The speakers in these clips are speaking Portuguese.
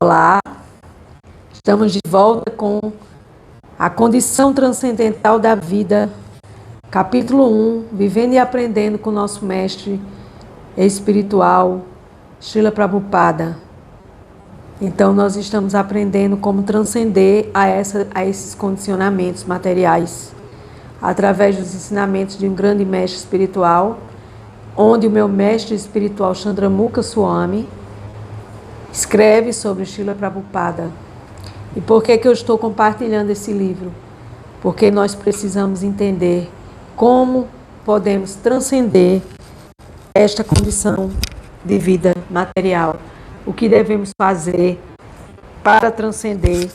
Olá, estamos de volta com a condição transcendental da vida, capítulo 1, vivendo e aprendendo com o nosso mestre espiritual, Srila Prabhupada. Então, nós estamos aprendendo como transcender a esses condicionamentos materiais, através dos ensinamentos de um grande mestre espiritual, onde o meu mestre espiritual, Chandramukha Swami, escreve sobre Srila Prabhupada. E por que eu estou compartilhando esse livro? Porque nós precisamos entender como podemos transcender esta condição de vida material. O que devemos fazer para transcender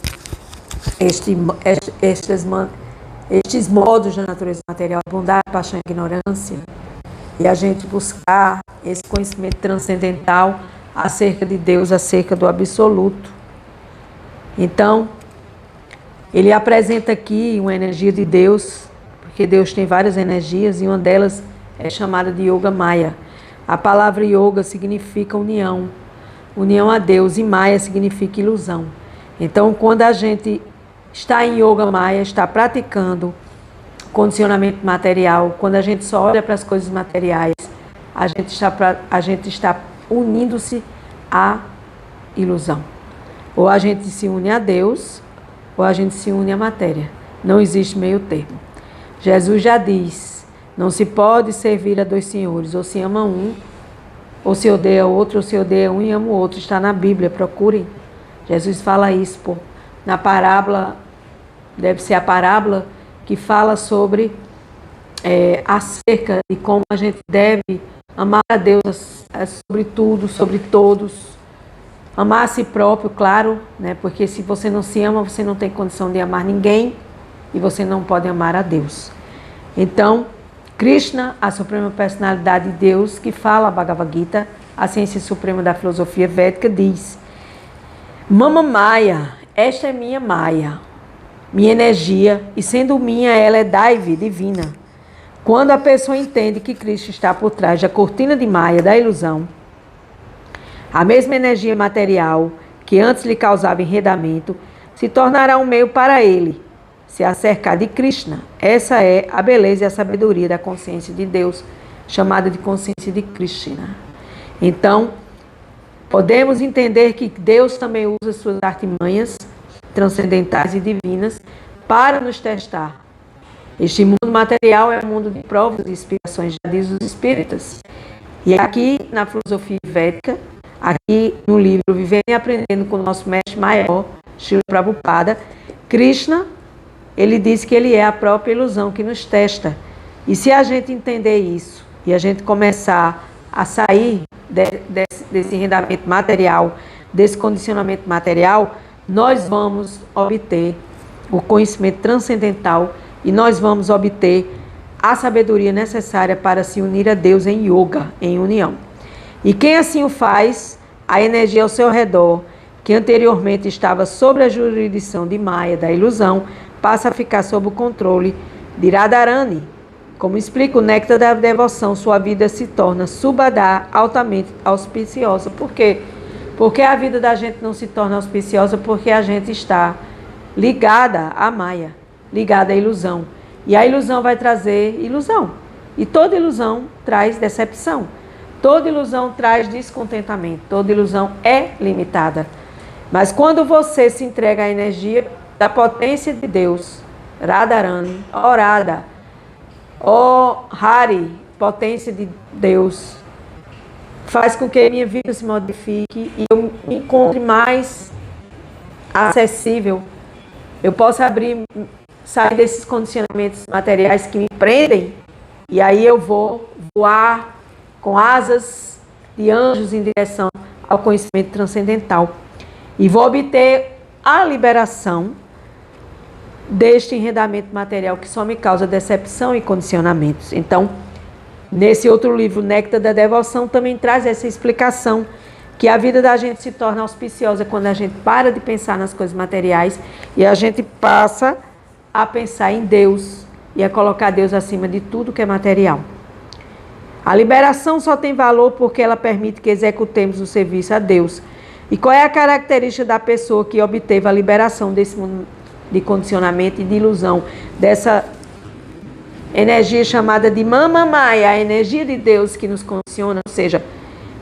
estes modos da natureza material, bondade, paixão e ignorância, e a gente buscar esse conhecimento transcendental acerca de Deus, acerca do absoluto. Então, ele apresenta aqui uma energia de Deus, porque Deus tem várias energias e uma delas é chamada de Yoga Maya. A palavra Yoga significa união, união a Deus, e Maya significa ilusão. Então, quando a gente está em Yoga Maya, está praticando condicionamento material, quando a gente só olha para as coisas materiais, a gente está unindo-se à ilusão. Ou a gente se une a Deus, ou a gente se une à matéria. Não existe meio termo. Jesus já diz, não se pode servir a dois senhores, ou se ama um, ou se odeia outro, ou se odeia um e ama o outro. Está na Bíblia, procurem. Jesus fala isso, na parábola, deve ser a parábola que fala sobre acerca de como a gente deve amar a Deus sobre tudo, sobre todos. Amar a si próprio, claro, né? Porque se você não se ama, você não tem condição de amar ninguém e você não pode amar a Deus. Então, Krishna, a suprema personalidade de Deus, que fala a Bhagavad Gita, a ciência suprema da filosofia védica, diz: Mama Maya, esta é minha Maya, minha energia, e sendo minha, ela é Daivi, divina. Quando a pessoa entende que Cristo está por trás da cortina de Maya, da ilusão, a mesma energia material que antes lhe causava enredamento se tornará um meio para ele se acercar de Krishna. Essa é a beleza e a sabedoria da consciência de Deus, chamada de consciência de Krishna. Então, podemos entender que Deus também usa suas artimanhas transcendentais e divinas para nos testar. Este mundo material é um mundo de provas e expiações, já diz os espíritas. E aqui na filosofia védica, aqui no livro Vivendo e Aprendendo com o nosso mestre maior, Srila Prabhupada, Krishna, ele diz que ele é a própria ilusão que nos testa. E se a gente entender isso, e a gente começar a sair desse enredamento material, desse condicionamento material, nós vamos obter o conhecimento transcendental e nós vamos obter a sabedoria necessária para se unir a Deus em yoga, em união. E quem assim o faz, a energia ao seu redor, que anteriormente estava sob a jurisdição de Maya, da ilusão, passa a ficar sob o controle de Radharani. Como explica o néctar da devoção, sua vida se torna subhadar, altamente auspiciosa. Por quê? Porque a vida da gente não se torna auspiciosa porque a gente está ligada à Maya, ligada à ilusão. E a ilusão vai trazer ilusão. E toda ilusão traz decepção. Toda ilusão traz descontentamento. Toda ilusão é limitada. Mas quando você se entrega à energia da potência de Deus, Radharani, Radha, Hari, potência de Deus, faz com que a minha vida se modifique e eu me encontre mais acessível. Eu posso sair desses condicionamentos materiais que me prendem, e aí eu vou voar com asas de anjos em direção ao conhecimento transcendental. E vou obter a liberação deste enredamento material que só me causa decepção e condicionamentos. Então, nesse outro livro, Néctar da Devoção, também traz essa explicação que a vida da gente se torna auspiciosa quando a gente para de pensar nas coisas materiais e a gente passa a pensar em Deus e a colocar Deus acima de tudo que é material. A liberação só tem valor porque ela permite que executemos o serviço a Deus, E qual é a característica da pessoa que obteve a liberação desse mundo de condicionamento e de ilusão, dessa energia chamada de Mama Maya, a energia de Deus que nos condiciona, ou seja,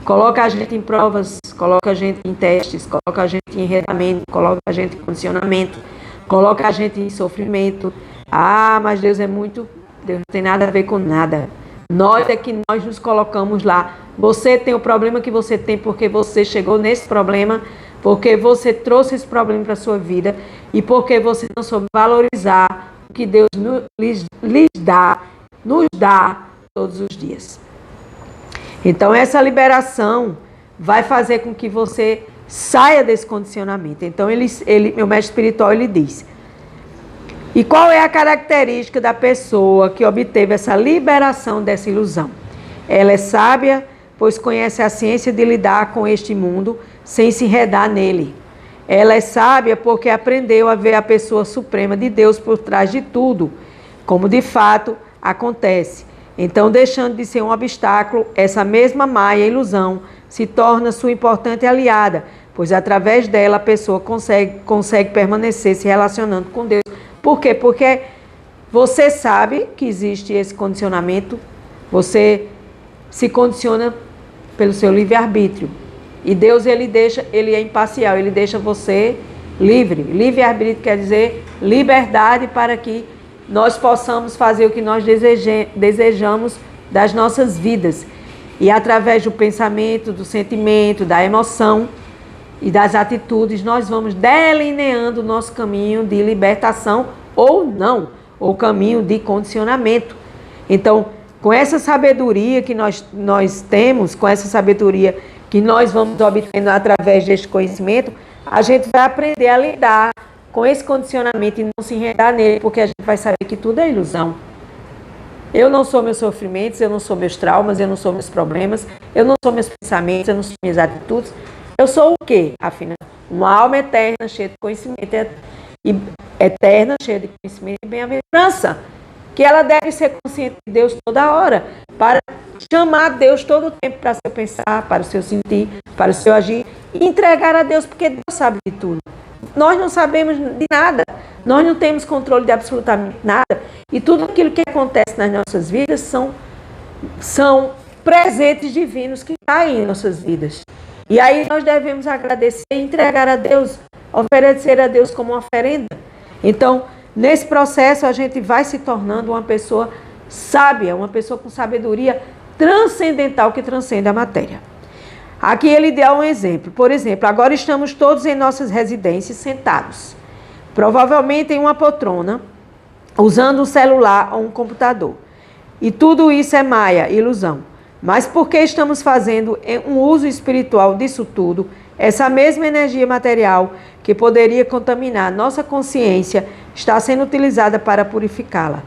coloca a gente em provas, coloca a gente em testes, coloca a gente em enredamento, coloca a gente em condicionamento, coloca a gente em sofrimento. Ah, mas Deus é muito... Deus não tem nada a ver com nada. Nós é que nós nos colocamos lá. Você tem o problema que você tem porque você chegou nesse problema, porque você trouxe esse problema para a sua vida e porque você não soube valorizar o que Deus lhes dá, nos dá todos os dias. Então essa liberação vai fazer com que você saia desse condicionamento. Então meu mestre espiritual, ele diz: e qual é a característica da pessoa que obteve essa liberação dessa ilusão? Ela é sábia, pois conhece a ciência de lidar com este mundo sem se enredar nele. Ela é sábia porque aprendeu a ver a pessoa suprema de Deus por trás de tudo, como de fato acontece. Então, deixando de ser um obstáculo, essa mesma Maya ilusão se torna sua importante aliada, pois através dela a pessoa consegue permanecer se relacionando com Deus. Por quê? Porque você sabe que existe esse condicionamento, você se condiciona pelo seu livre-arbítrio. E Deus, ele é imparcial, ele deixa você livre. Livre-arbítrio quer dizer liberdade para que nós possamos fazer o que nós desejamos das nossas vidas. E através do pensamento, do sentimento, da emoção e das atitudes, nós vamos delineando o nosso caminho de libertação ou não, ou caminho de condicionamento. Então, com essa sabedoria que nós temos, com essa sabedoria que nós vamos obtendo através deste conhecimento, a gente vai aprender a lidar com esse condicionamento e não se enredar nele, porque a gente vai saber que tudo é ilusão. Eu não sou meus sofrimentos, eu não sou meus traumas, eu não sou meus problemas, eu não sou meus pensamentos, eu não sou minhas atitudes. Eu sou o quê, afinal? Uma alma eterna, cheia de conhecimento eterna, cheia de conhecimento e bem-aventurança, que ela deve ser consciente de Deus toda hora, para chamar Deus todo o tempo para o seu pensar, para o seu sentir, para o seu agir, e entregar a Deus, porque Deus sabe de tudo. Nós não sabemos de nada, nós não temos controle de absolutamente nada, e tudo aquilo que acontece nas nossas vidas são presentes divinos que caem em nossas vidas. E aí nós devemos agradecer e entregar a Deus, oferecer a Deus como uma oferenda. Então, nesse processo, a gente vai se tornando uma pessoa sábia, uma pessoa com sabedoria transcendental que transcende a matéria. Aqui ele deu um exemplo. Por exemplo, agora estamos todos em nossas residências sentados, provavelmente em uma poltrona, usando um celular ou um computador. E tudo isso é maia, ilusão. Mas por que estamos fazendo um uso espiritual disso tudo? Essa mesma energia material que poderia contaminar nossa consciência está sendo utilizada para purificá-la.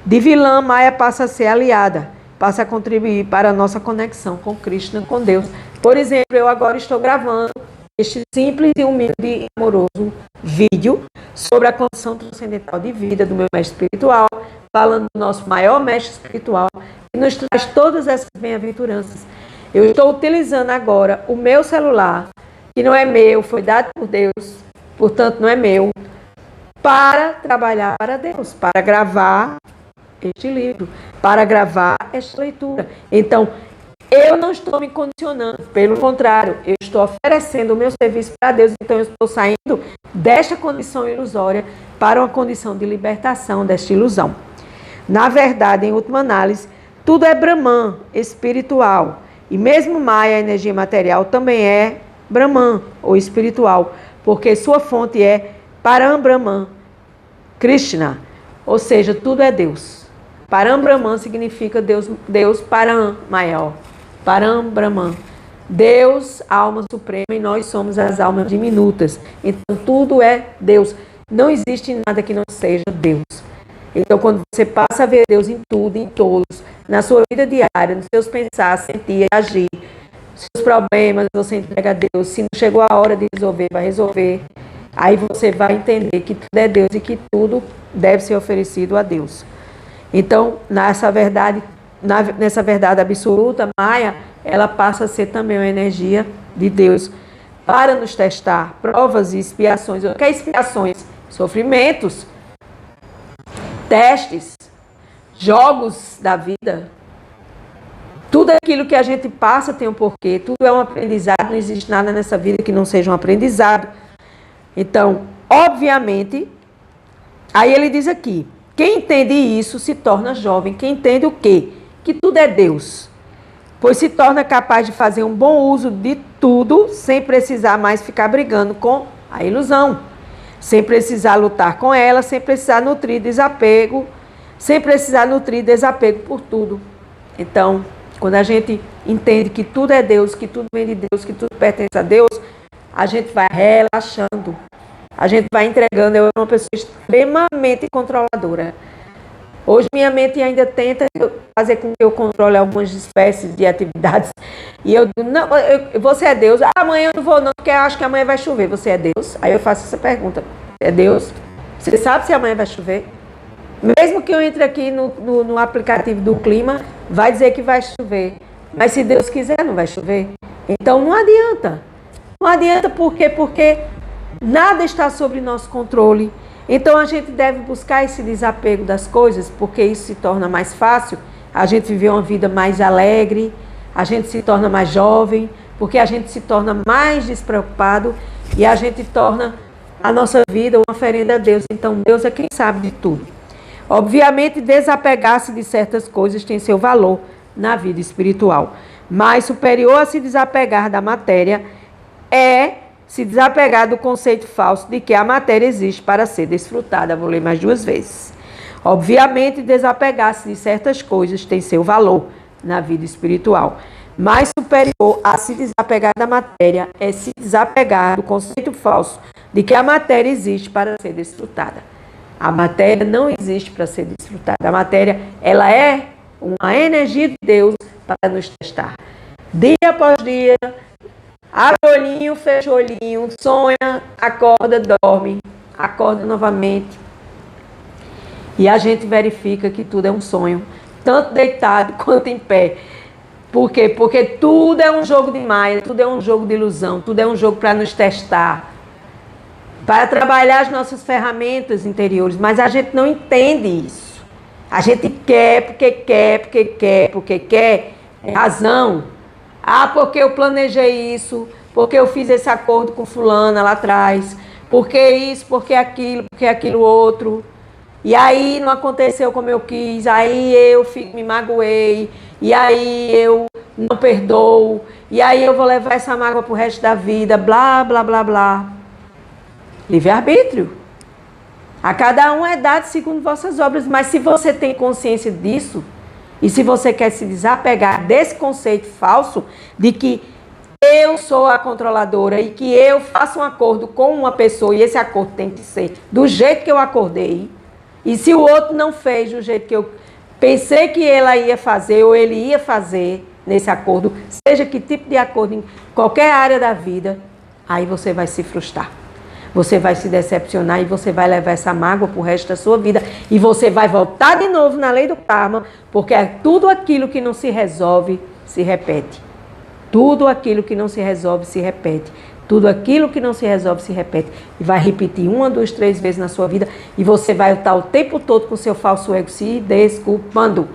De vilã, Maya passa a ser aliada, passa a contribuir para a nossa conexão com Krishna, com Deus. Por exemplo, eu agora estou gravando este simples e humilde e amoroso vídeo sobre a condição transcendental de vida do meu mestre espiritual, falando do nosso maior mestre espiritual, que nos traz todas essas bem-aventuranças. Eu estou utilizando agora o meu celular, que não é meu, foi dado por Deus, portanto não é meu, para trabalhar para Deus, para gravar este livro, para gravar esta leitura. Então, eu não estou me condicionando, pelo contrário, eu estou oferecendo o meu serviço para Deus, então eu estou saindo desta condição ilusória para uma condição de libertação desta ilusão. Na verdade, em última análise, tudo é Brahman, espiritual, e mesmo Maya, a energia material, também é Brahman, ou espiritual, porque sua fonte é Param Brahman, Krishna, ou seja, tudo é Deus. Param Brahman significa Deus Param, maior. Param Brahman. Deus, alma suprema, e nós somos as almas diminutas. Então, tudo é Deus. Não existe nada que não seja Deus. Então, quando você passa a ver Deus em tudo, em todos, na sua vida diária, nos seus pensar, sentir, agir, seus problemas, você entrega a Deus. Se não chegou a hora de resolver, vai resolver. Aí você vai entender que tudo é Deus e que tudo deve ser oferecido a Deus. Então, nessa verdade absoluta, Maya, ela passa a ser também uma energia de Deus, para nos testar, provas e expiações. O que é expiações? Sofrimentos, testes, jogos da vida. Tudo aquilo que a gente passa tem um porquê, tudo é um aprendizado, não existe nada nessa vida que não seja um aprendizado. Então, obviamente, aí ele diz aqui, quem entende isso se torna jovem. Quem entende o quê? Que tudo é Deus. Pois se torna capaz de fazer um bom uso de tudo, sem precisar mais ficar brigando com a ilusão. Sem precisar lutar com ela, sem precisar nutrir desapego, sem precisar nutrir desapego por tudo. Então, quando a gente entende que tudo é Deus, que tudo vem de Deus, que tudo pertence a Deus, a gente vai relaxando. A gente vai entregando. Eu sou uma pessoa extremamente controladora. Hoje minha mente ainda tenta fazer com que eu controle algumas espécies de atividades. E eu digo, não, você é Deus? Amanhã eu não vou não, porque eu acho que amanhã vai chover. Você é Deus? Aí eu faço essa pergunta. É Deus? Você sabe se amanhã vai chover? Mesmo que eu entre aqui no aplicativo do clima, vai dizer que vai chover. Mas se Deus quiser, não vai chover. Então não adianta. Não adianta por quê? Porque nada está sob nosso controle. Então a gente deve buscar esse desapego das coisas, porque isso se torna mais fácil. A gente viver uma vida mais alegre, a gente se torna mais jovem, porque a gente se torna mais despreocupado e a gente torna a nossa vida uma oferenda a Deus. Então Deus é quem sabe de tudo. Obviamente, desapegar-se de certas coisas tem seu valor na vida espiritual. Mas superior a se desapegar da matéria é se desapegar do conceito falso de que a matéria existe para ser desfrutada. Vou ler mais 2 vezes. Obviamente, desapegar-se de certas coisas tem seu valor na vida espiritual. Mais superior a se desapegar da matéria é se desapegar do conceito falso de que a matéria existe para ser desfrutada. A matéria não existe para ser desfrutada. A matéria, ela é uma energia de Deus para nos testar. Dia após dia, abre o olhinho, fecha o olhinho, sonha, acorda, dorme, acorda novamente. E a gente verifica que tudo é um sonho, tanto deitado quanto em pé. Por quê? Porque tudo é um jogo de maia, tudo é um jogo de ilusão, tudo é um jogo para nos testar, para trabalhar as nossas ferramentas interiores, mas a gente não entende isso. A gente quer, porque quer, porque quer, porque quer, é razão. Ah, porque eu planejei isso, porque eu fiz esse acordo com fulana lá atrás, porque isso, porque aquilo outro. E aí não aconteceu como eu quis, aí eu me magoei, e aí eu não perdoo, e aí eu vou levar essa mágoa pro resto da vida, blá, blá, blá, blá. Livre-arbítrio. A cada um é dado segundo vossas obras, mas se você tem consciência disso, e se você quer se desapegar desse conceito falso de que eu sou a controladora e que eu faço um acordo com uma pessoa e esse acordo tem que ser do jeito que eu acordei, e se o outro não fez do jeito que eu pensei que ela ia fazer ou ele ia fazer nesse acordo, seja que tipo de acordo em qualquer área da vida, aí você vai se frustrar. Você vai se decepcionar e você vai levar essa mágoa para o resto da sua vida. E você vai voltar de novo na lei do karma, porque tudo aquilo que não se resolve, se repete. Tudo aquilo que não se resolve, se repete. Tudo aquilo que não se resolve, se repete. E vai repetir 1, 2, 3 vezes na sua vida. E você vai estar o tempo todo com o seu falso ego se desculpando.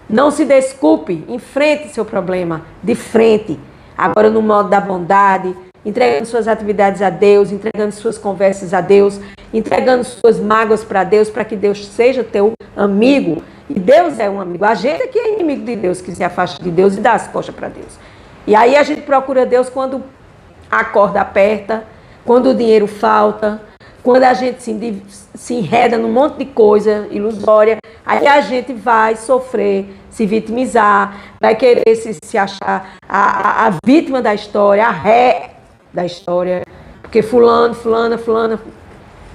Não se desculpe, enfrente seu problema de frente. Agora no modo da bondade, entregando suas atividades a Deus, entregando suas conversas a Deus, entregando suas mágoas para Deus, para que Deus seja teu amigo. E Deus é um amigo. A gente é que é inimigo de Deus, que se afasta de Deus e dá as costas para Deus. E aí a gente procura Deus quando a corda aperta, quando o dinheiro falta, quando a gente se enreda num monte de coisa ilusória. Aí a gente vai sofrer, se vitimizar, vai querer se achar a vítima da história, a ré da história, porque fulano, fulana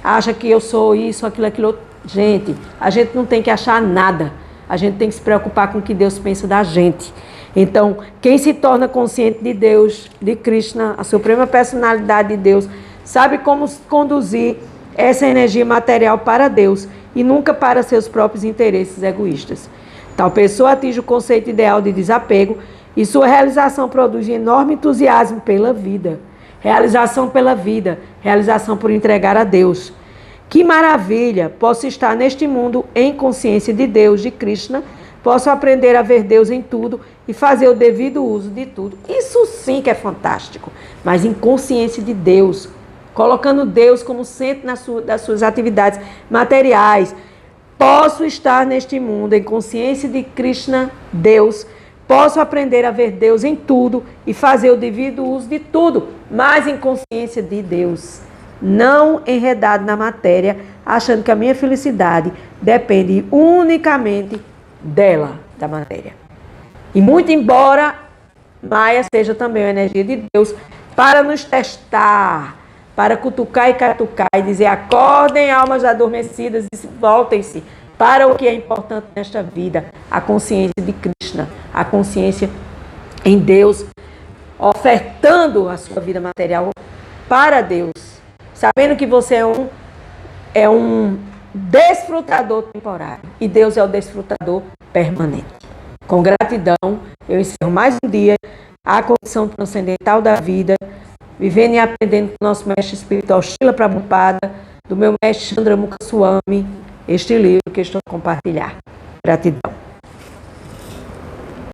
acha que eu sou isso, aquilo outro. Gente, a gente não tem que achar nada, a gente tem que se preocupar com o que Deus pensa da gente. Então, quem se torna consciente de Deus, de Krishna, a suprema personalidade de Deus, sabe como conduzir essa energia material para Deus e nunca para seus próprios interesses egoístas. Tal pessoa atinge o conceito ideal de desapego e sua realização produz enorme entusiasmo pela vida. realização pela vida, realização por entregar a Deus. Que maravilha! Posso estar neste mundo em consciência de Deus, de Krishna, posso aprender a ver Deus em tudo e fazer o devido uso de tudo. Isso sim que é fantástico, mas em consciência de Deus, colocando Deus como centro das suas atividades materiais. Posso estar neste mundo em consciência de Krishna, Deus, posso aprender a ver Deus em tudo e fazer o devido uso de tudo, mas em consciência de Deus. Não enredado na matéria, achando que a minha felicidade depende unicamente dela, da matéria. E muito embora Maya seja também a energia de Deus para nos testar, para cutucar e catucar e dizer: acordem, almas adormecidas, e voltem-se para o que é importante nesta vida, a consciência de Krishna, a consciência em Deus, ofertando a sua vida material para Deus, sabendo que você é um desfrutador temporário e Deus é o desfrutador permanente. Com gratidão, eu encerro mais um dia a condição transcendental da vida, vivendo e aprendendo com o nosso mestre espiritual Srila Prabhupada, do meu mestre Chandramukha Swami, este livro que estou a compartilhar. Gratidão.